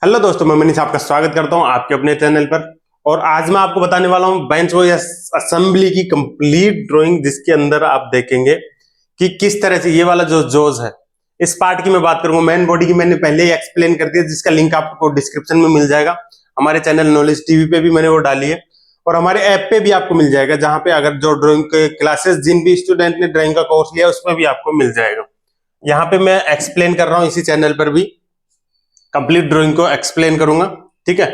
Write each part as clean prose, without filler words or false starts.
Hello दोस्तों, मैं मनीष आपका स्वागत करता हूं आपके अपने चैनल पर। और आज मैं आपको बताने वाला हूं बेंच वॉइस असेंबली की कंप्लीट ड्राइंग, जिसके अंदर आप देखेंगे कि किस तरह से ये वाला जो जोज है, इस पार्ट की मैं बात करूंगा। मेन बॉडी की मैंने पहले ही एक्सप्लेन कर दिया, जिसका लिंक आपको डिस्क्रिप्शन में मिल जाएगा। हमारे चैनल नॉलेज टीवी पे भी मैंने वो डाली है और हमारे ऐप पे भी आपको मिल जाएगा, जहां पे अगर जो ड्राइंग के क्लासेस जिन भी स्टूडेंट ने ड्राइंग का कोर्स लिया उसमें भी आपको मिल जाएगा। यहाँ पे मैं एक्सप्लेन कर रहा हूँ, इसी चैनल पर भी कंप्लीट ड्राइंग को एक्सप्लेन करूंगा। ठीक है,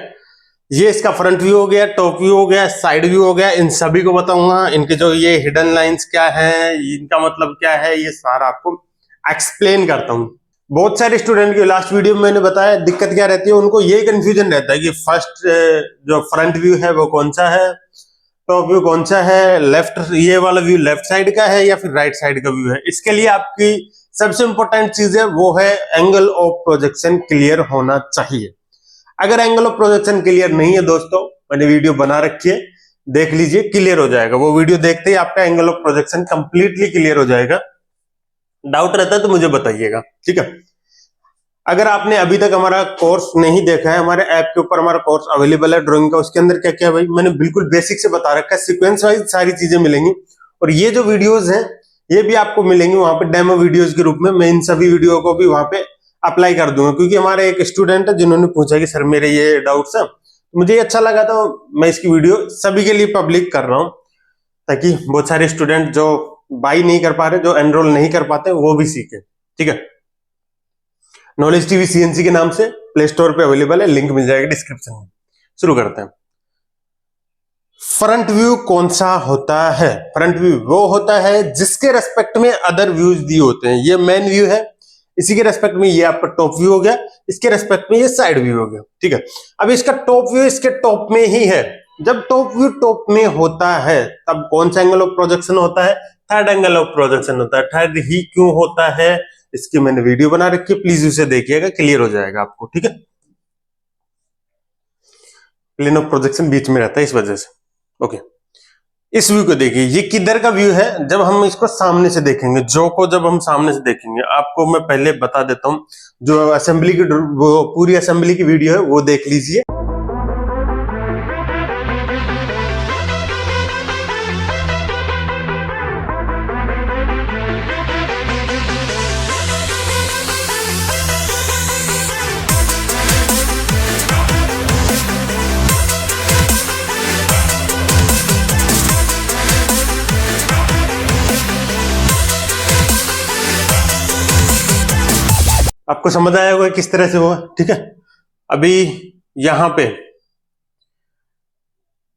ये इसका फ्रंट व्यू हो गया, टॉप व्यू हो गया, साइड व्यू हो गया, इन सभी को बताऊंगा। इनके जो ये हिडन लाइंस क्या है, इनका मतलब क्या है, ये सारा आपको एक्सप्लेन करता हूं। बहुत सारे स्टूडेंट की लास्ट वीडियो में मैंने बताया दिक्कत क्या रहती है, उनको यही कंफ्यूजन रहता है कि फर्स्ट जो फ्रंट व्यू है वो कौन सा है, टॉप व्यू कौन सा है, लेफ्ट ये वाला व्यू लेफ्ट साइड का है या फिर राइट साइड का व्यू है। इसके लिए आपकी सबसे इंपॉर्टेंट चीज है वो है एंगल ऑफ प्रोजेक्शन क्लियर होना चाहिए। अगर एंगल ऑफ प्रोजेक्शन क्लियर नहीं है दोस्तों, मैंने वीडियो बना रखी है, देख लीजिए, क्लियर हो जाएगा। वो वीडियो देखते ही आपका angle of projection completely clear हो जाएगा। डाउट रहता है तो मुझे बताइएगा, ठीक है। अगर आपने अभी तक हमारा कोर्स नहीं देखा है, हमारे ऐप के ऊपर हमारा कोर्स अवेलेबल है ड्राइंग का। उसके अंदर क्या क्या भाई मैंने बिल्कुल बेसिक से बता रखा है, सीक्वेंस वाइज सारी चीजें मिलेंगी। और ये जो वीडियोस हैं ये भी आपको मिलेंगी वहां पे डेमो वीडियोस के रूप में। मैं इन सभी वीडियो को भी वहां पे अप्लाई कर दूंगा, क्योंकि हमारे एक स्टूडेंट है जिन्होंने पूछा कि सर मेरे ये डाउट्स है, मुझे ये अच्छा लगा तो मैं इसकी वीडियो सभी के लिए पब्लिक कर रहा हूँ, ताकि बहुत सारे स्टूडेंट जो बाई नहीं कर पा रहे, जो एनरोल नहीं कर पाते, वो भी सीखे। ठीक है, नॉलेज टीवी सीएनसी के नाम से प्ले स्टोर पे अवेलेबल है, लिंक मिल जाएगा डिस्क्रिप्शन में। शुरू करते हैं। फ्रंट व्यू कौन सा होता है? फ्रंट व्यू वो होता है जिसके रेस्पेक्ट में अदर व्यूज दिए होते हैं। ये मेन व्यू है, इसी के रेस्पेक्ट में ये आपका टॉप व्यू हो गया, इसके रेस्पेक्ट में ये साइड व्यू हो गया। ठीक है, अब इसका टॉप व्यू इसके टॉप में ही है। जब टॉप व्यू टॉप में होता है तब कौन सा एंगल ऑफ प्रोजेक्शन होता है? थर्ड एंगल ऑफ प्रोजेक्शन होता है। थर्ड ही क्यों होता है, इसकी मैंने वीडियो बना रखी है, प्लीज उसे देखिएगा, क्लियर हो जाएगा आपको। ठीक है, प्लेन ऑफ प्रोजेक्शन बीच में रहता है इस वजह से। ओके, इस व्यू को देखिए, ये किधर का व्यू है? जब हम इसको सामने से देखेंगे, जो को जब हम सामने से देखेंगे, आपको मैं पहले बता देता हूं, जो असेंबली की वो पूरी असेंबली की वीडियो है वो देख लीजिए। आपको समझ आया होगा किस तरह से वो है। ठीक है, अभी यहां पे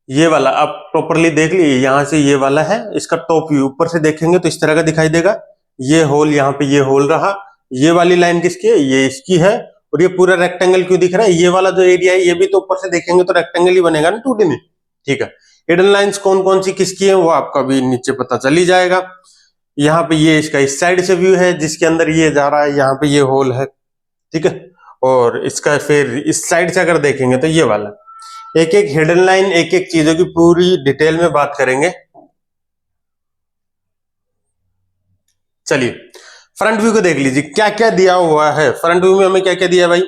ये वाला आप प्रॉपरली देख लीजिए, यहां से ये वाला है, इसका टॉप व्यू ऊपर से देखेंगे तो इस तरह का दिखाई देगा। ये होल, यहाँ पे ये होल रहा, ये वाली लाइन किसकी है? ये इसकी है। और ये पूरा रेक्टेंगल क्यों दिख रहा है? ये वाला जो एरिया है ये भी तो ऊपर से देखेंगे तो रेक्टेंगल ही बनेगा ना, 2D में। ठीक है, हिडन लाइंस कौन कौन सी किसकी है वो आपका भी नीचे पता चल ही जाएगा। यहाँ पे ये इसका इस साइड से व्यू है, जिसके अंदर ये जा रहा है, यहाँ पे ये होल है। ठीक है, और इसका फिर इस साइड से अगर देखेंगे तो ये वाला, एक एक हिडन लाइन, एक एक चीजों की पूरी डिटेल में बात करेंगे। चलिए फ्रंट व्यू को देख लीजिए, क्या क्या दिया हुआ है फ्रंट व्यू में। हमें क्या क्या दिया भाई?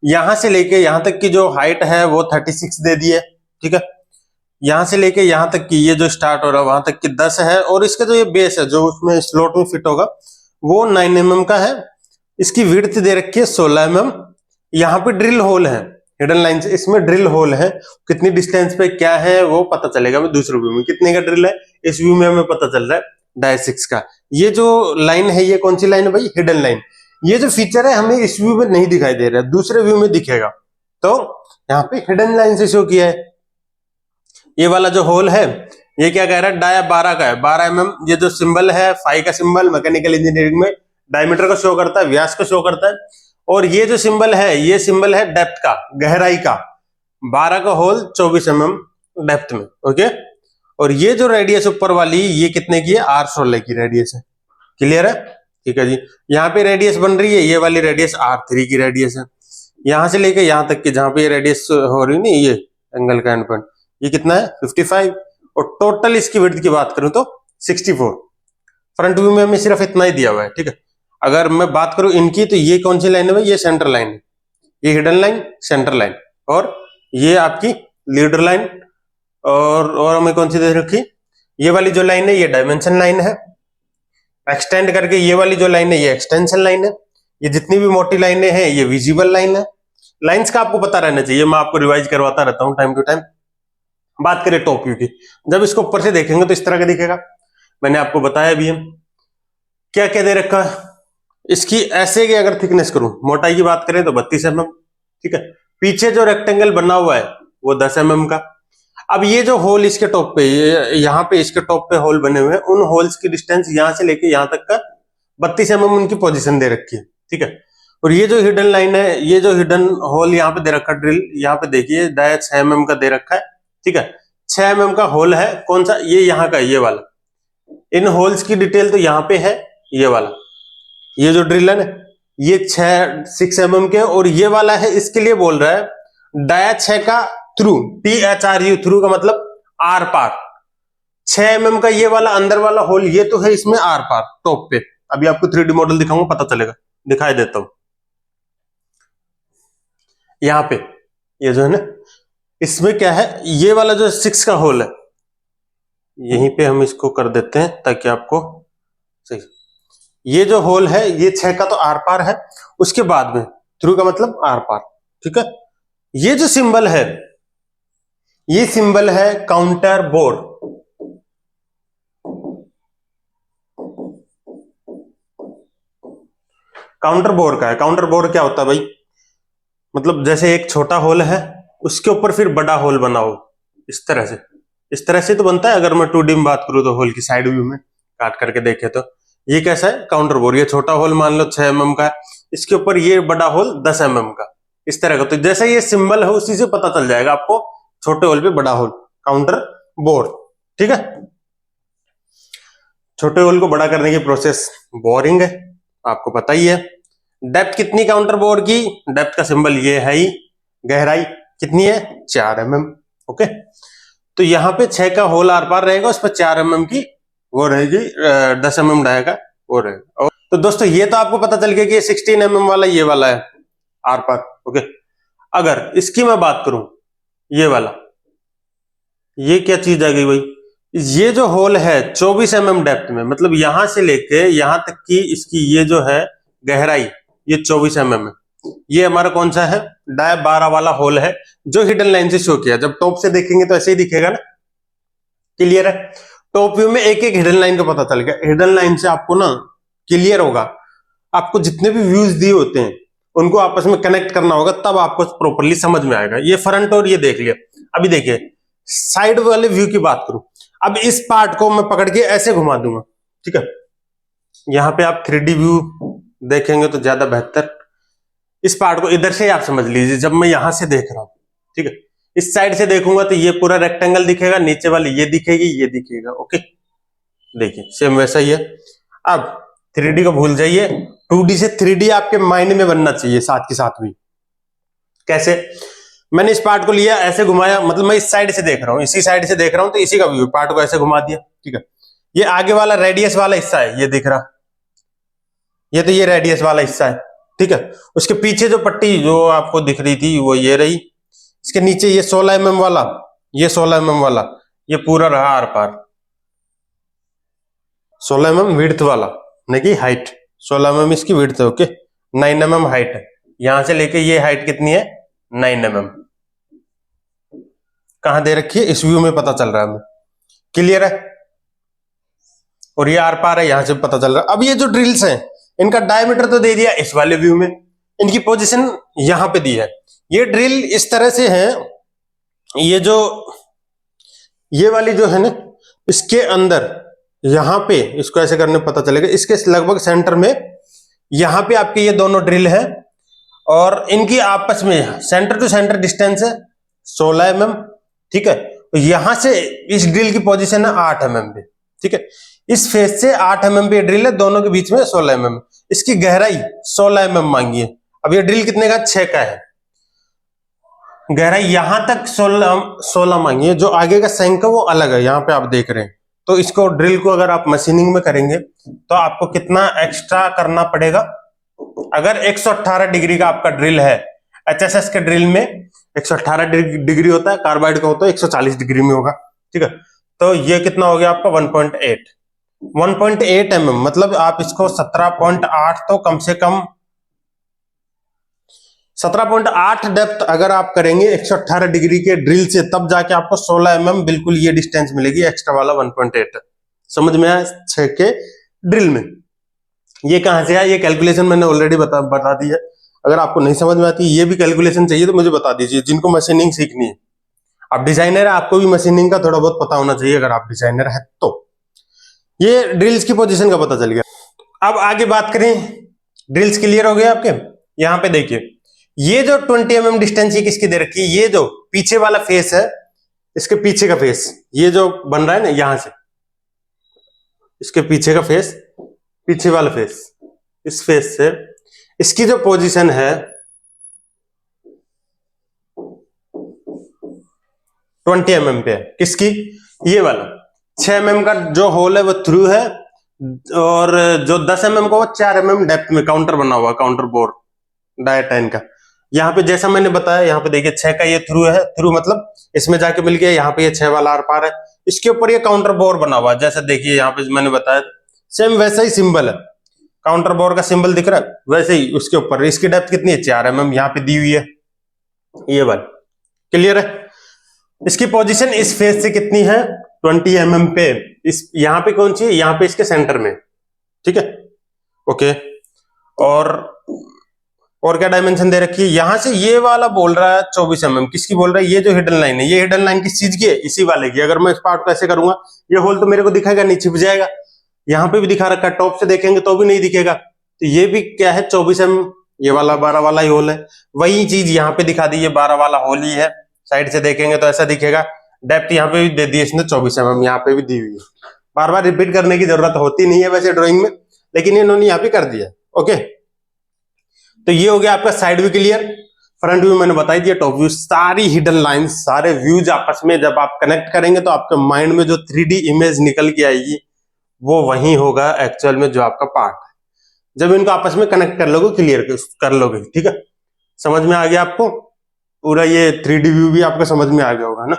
यहां से लेके यहां तक की जो हाइट है वो 36 दे दी है। ठीक है, यहां से लेके यहां तक की ये जो स्टार्ट हो रहा है वहां तक की 10 है, और इसका जो ये बेस है जो उसमें स्लॉट में फिट होगा वो 9 mm का है। इसकी विड्थ दे रखी है 16 mm। यहाँ पे ड्रिल होल है, हिडन लाइंस, इसमें ड्रिल होल है। कितनी डिस्टेंस पे क्या है वो पता चलेगा दूसरे व्यू में। कितने का ड्रिल है इस व्यू में हमें पता चल रहा है 2.5 का। ये जो लाइन है ये कौन सी लाइन है भाई? Hidden line. ये जो फीचर है हमें इस व्यू में नहीं दिखाई दे रहा है, दूसरे व्यू में दिखेगा। तो यहाँ पे हिडन लाइन से शो किया है। ये वाला जो होल है ये क्या कह रहा है? डाया 12 का है, 12 mm। ये जो सिंबल है फाई का सिंबल मैकेनिकल इंजीनियरिंग में डायमीटर को शो करता है, व्यास को शो करता है। और ये जो सिंबल है ये सिंबल है डेप्थ का, गहराई का। 12 का होल 24 mm डेप्थ में। ओके, और ये जो रेडियस ऊपर वाली ये कितने की है? R16 की रेडियस है। क्लियर है? ठीक है जी, यहाँ पे रेडियस बन रही है, ये वाली रेडियस R3 की रेडियस है। यहां से लेके यहां तक की जहां पे ये रेडियस हो रही है ना, ये एंगल का एंड पॉइंट, ये कितना है? 55। और टोटल इसकी विड्थ की बात करूं तो 64। फ्रंट व्यू में हमें सिर्फ इतना ही दिया हुआ है। ठीक है, अगर मैं बात करूं इनकी तो ये कौन सी लाइन है भाई? ये सेंटर लाइन है, ये हिडन लाइन, सेंटर लाइन, और ये आपकी लीडर लाइन, और हमें कौन सी दे रखी, ये वाली जो लाइन है ये डायमेंशन लाइन है, एक्सटेंड करके ये वाली जो लाइन है ये एक्सटेंशन लाइन है, ये जितनी भी मोटी लाइनें हैं ये विजिबल लाइन है। लाइंस का आपको पता रहना चाहिए, मैं आपको रिवाइज करवाता रहता हूं टाइम टू टाइम। बात करें टॉप व्यू की, जब इसको ऊपर से देखेंगे तो इस तरह का दिखेगा, मैंने आपको बताया भी है। क्या क्या दे रखा है इसकी, ऐसे की अगर थिकनेस करूं, मोटाई की बात करें तो 32 mm, ठीक है। पीछे जो रेक्टेंगल बना हुआ है वो 10 mm का। अब ये जो होल इसके टॉप पे, यहाँ पे इसके टॉप पे होल बने हुए हैं, उन होल्स की डिस्टेंस यहां से लेके यहां तक का 32 mm उनकी पोजीशन दे रखी है, ठीक है। और ये जो हिडन लाइन है, ये जो हिडन होल यहाँ पे दे रखा ड्रिल, यहाँ पे देखिए 6 mm का दे रखा है, ठीक है। 6 mm का होल है, कौन सा, ये यहाँ का, ये वाला। इन होल्स की डिटेल तो यहाँ पे है, ये वाला, ये जो ड्रिल है ना, ये 6 mm के, और ये वाला है, इसके लिए बोल रहा है डाया 6 का थ्रू, THRU, थ्रू का मतलब आर पार। 6 mm का ये वाला अंदर वाला होल, ये तो है इसमें आर पार टॉप पे। अभी आपको 3D मॉडल दिखाऊंगा, पता चलेगा, दिखाई देता हूं। यहां पे ये जो है ना, इसमें क्या है, ये वाला जो 6 का होल है, यहीं पे हम इसको कर देते हैं ताकि आपको सही। ये जो होल है ये 6 का तो आर पार है, उसके बाद में थ्रू का मतलब आर पार, ठीक है। ये जो सिंबल है, ये सिंबल है काउंटर बोर। काउंटर बोर का है। काउंटर बोर क्या होता है भाई, मतलब जैसे एक छोटा होल है, उसके ऊपर फिर बड़ा होल बनाओ, इस तरह से, इस तरह से तो बनता है। अगर मैं 2D में बात करूं तो होल की साइड व्यू में काट करके देखे तो ये कैसा है, काउंटर बोर। ये छोटा होल मान लो 6 mm का है, इसके ऊपर ये बड़ा होल 10 mm का, इस तरह का। तो जैसे ये सिंबल है उसी से पता चल जाएगा आपको, छोटे होल पे बड़ा होल, काउंटर बोर, ठीक है। छोटे होल को बड़ा करने की प्रोसेस बोरिंग है, आपको पता ही है। डेप्थ कितनी काउंटर बोर की, डेप्थ का सिंबल ये है ही। गहराई कितनी है, 4 mm, ओके। तो यहाँ पे 6 का होल आर पार रहेगा, उस पर 4 mm की वो रहेगी, 10 mm डाया का वो रहेगा। तो दोस्तों ये तो आपको पता चल गया कि ये 16 mm वाला ये वाला है आर पार, ओके। अगर इसकी मैं बात करूं, ये वाला, ये क्या चीज आ गई भाई, ये जो होल है 24 mm डेप्थ में, मतलब यहां से लेके यहां तक की इसकी ये जो है गहराई, ये 24 mm है। ये हमारा कौन सा है, डाया 12 वाला होल है, जो हिडन लाइन से शो किया। जब टॉप से देखेंगे तो ऐसे ही दिखेगा ना, क्लियर है। टॉप व्यू में एक एक हिडन लाइन का पता चल गया। हिडन लाइन से आपको ना क्लियर होगा, आपको जितने भी व्यूज दिए होते हैं उनको आपस में कनेक्ट करना होगा, तब आपको प्रॉपर्ली समझ में आएगा। ये फ्रंट और ये देख लिया। अभी देखिए साइड वाले व्यू की बात करूं, अब इस पार्ट को मैं पकड़ के ऐसे घुमा दूंगा, ठीक है। यहां पे आप 3D व्यू देखेंगे तो ज्यादा बेहतर। इस पार्ट को इधर से आप समझ लीजिए, जब मैं यहां से देख रहा हूं, ठीक है, इस साइड से देखूंगा तो ये पूरा रेक्टेंगल दिखेगा, नीचे वाली ये दिखेगी, ये दिखेगा, ओके। देखिए सेम वैसा ही है। अब 3D को भूल जाइए, 2D से 3D आपके माइंड में बनना चाहिए साथ के साथ भी। कैसे, मैंने इस पार्ट को लिया, ऐसे घुमाया, मतलब मैं इस साइड से देख रहा हूं, इसी साइड से देख रहा हूं, तो इसी का व्यू, पार्ट को ऐसे घुमा दिया, ठीक है। ये आगे वाला रेडियस वाला हिस्सा है, ये दिख रहा, ये तो ये रेडियस वाला हिस्सा है, ठीक है। उसके पीछे जो पट्टी जो आपको दिख रही थी वो ये रही। इसके नीचे ये 16 mm वाला, ये 16 mm वाला, ये पूरा रहा आर पार। 16 mm विड्थ वाला, नहीं कि हाइट, 16 mm इसकी विड्थ है, ओके। 9 mm हाइट है, यहां से लेके ये हाइट कितनी है, 9 mm। कहां दे रखी है, इस व्यू में पता चल रहा है हमें, क्लियर है। और ये आर पार है, यहां से पता चल रहा है। अब ये जो ड्रिल्स हैं इनका डायमीटर तो दे दिया इस वाले व्यू में, इनकी पोजीशन यहां पे दी है। ये ड्रिल इस तरह से है, ये जो ये वाली जो है ना, इसके अंदर यहां पे इसको ऐसे करने पता चलेगा, इसके लगभग सेंटर में यहां पे आपके ये दोनों ड्रिल है, और इनकी आपस में सेंटर टू सेंटर डिस्टेंस है 16 mm, ठीक है। तो यहां से इस ड्रिल की पोजीशन है 8 mm पे, ठीक है। इस फेस से 8 mm पे ड्रिल है, दोनों के बीच में 16 mm। इसकी गहराई 16 mm मांगी है। अब ये ड्रिल कितने का, 6 का है। गहराई यहां तक 16 मांगी है, जो आगे का सैंक है वो अलग है, यहां पे आप देख रहे हैं। तो इसको ड्रिल को अगर आप मशीनिंग में करेंगे तो आपको कितना एक्स्ट्रा करना पड़ेगा। अगर 118 डिग्री का आपका ड्रिल है, HSS के ड्रिल में 118 डिग्री होता है, कार्बाइड का होता है 140 डिग्री में होगा। ठीक है, तो ये कितना हो गया आपका 1.8 mm, मतलब आप इसको 17.8 तो कम से कम 17.8 डेप्थ अगर आप करेंगे 118 डिग्री के ड्रिल से, तब जाके आपको 16 mm बिल्कुल ये डिस्टेंस मिलेगी एक्स्ट्रा वाला 1.8। समझ में आया? 6 के ड्रिल में ये कहां से आया? ये कैलकुलेशन मैंने ऑलरेडी बता दी है। अगर आपको नहीं समझ में आती ये भी कैलकुलेशन चाहिए तो मुझे बता दीजिए, जिनको मशीनिंग सीखनी है। आप डिजाइनर है, आपको भी मशीनिंग का थोड़ा बहुत पता होना चाहिए अगर आप डिजाइनर है तो। ये ड्रिल्स की पोजीशन का पता चल गया। अब आगे बात करें, ड्रिल्स क्लियर हो गए आपके। यहां पे देखिए, ये जो 20 mm डिस्टेंस ये किसकी दे रखी है? ये जो पीछे वाला फेस है, इसके पीछे का फेस, ये जो बन रहा है ना यहां से, इसके पीछे का फेस, पीछे वाला फेस, इस फेस से इसकी जो पोजीशन है 20 mm पे है। किसकी? ये वाला 6 mm का जो होल है वो थ्रू है, और जो 10 mm का वो 4 mm डेप्थ में काउंटर बना हुआ, काउंटर बोर डायटाइन का। यहाँ पे जैसा मैंने बताया, यहाँ पे देखिए 6 का ये थ्रू है, थ्रू मतलब इसमें जाके मिल गया, यहाँ पे ये 6 वाला आर पार है, इसके ऊपर ये काउंटर बोर बना हुआ है। जैसा देखिए यहाँ पे मैंने बताया सेम वैसा ही सिंबल है, काउंटर बोर का सिंबल दिख रहा है वैसे ही उसके ऊपर। इसकी डेप्थ कितनी है? 4 mm यहाँ पे दी हुई है, ये वाली। क्लियर है? इसकी पोजीशन इस फेस से कितनी है? 20 mm पे। इस यहाँ पे कौन सी है? यहाँ पे इसके सेंटर में। ठीक है, ओके। और क्या डायमेंशन दे रखी है? यहां से ये वाला बोल रहा है 24 mm। किसकी बोल रहा है? ये जो हिडन लाइन है, ये हिडन लाइन किस चीज की है? इसी वाले की। अगर मैं इस पार्ट को ऐसे करूंगा, ये होल तो मेरे को दिखाएगा नहीं, छिप जाएगा। यहाँ पे भी दिखा रखा है, टॉप से देखेंगे तो भी नहीं दिखेगा। तो ये भी क्या है? 24 mm, ये वाला 12 वाला ही होल है। वही चीज यहाँ पे दिखा दी, ये 12 वाला होल ही है। साइड से देखेंगे तो ऐसा दिखेगा। डेप्थ यहाँ पे भी दे दी इसने 24 mm, यहाँ पे भी दी हुई है। बार बार रिपीट करने की जरूरत होती नहीं है वैसे ड्रॉइंग में, लेकिन इन्होंने यहाँ पे कर दिया। ओके, तो ये हो गया आपका side view clear. Front view मैंने बताई दिया, टॉप व्यू, सारी हिडन लाइन, सारे व्यूज आपस में जब आप कनेक्ट करेंगे तो आपके माइंड में जो 3D इमेज निकल के आएगी वो वही होगा एक्चुअल में जो आपका पार्ट है, जब इनको आपस में कनेक्ट कर लोगे, क्लियर कर लोगे। ठीक है, समझ में आ गया आपको पूरा? ये 3D व्यू भी आपको समझ में आ गया होगा ना।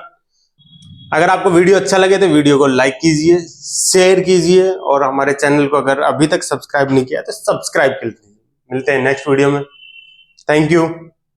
अगर आपको वीडियो अच्छा लगे तो वीडियो को लाइक कीजिए, शेयर कीजिए, और हमारे चैनल को अगर अभी तक सब्सक्राइब नहीं किया तो सब्सक्राइब कर लीजिए। मिलते हैं नेक्स्ट वीडियो में। Thank you.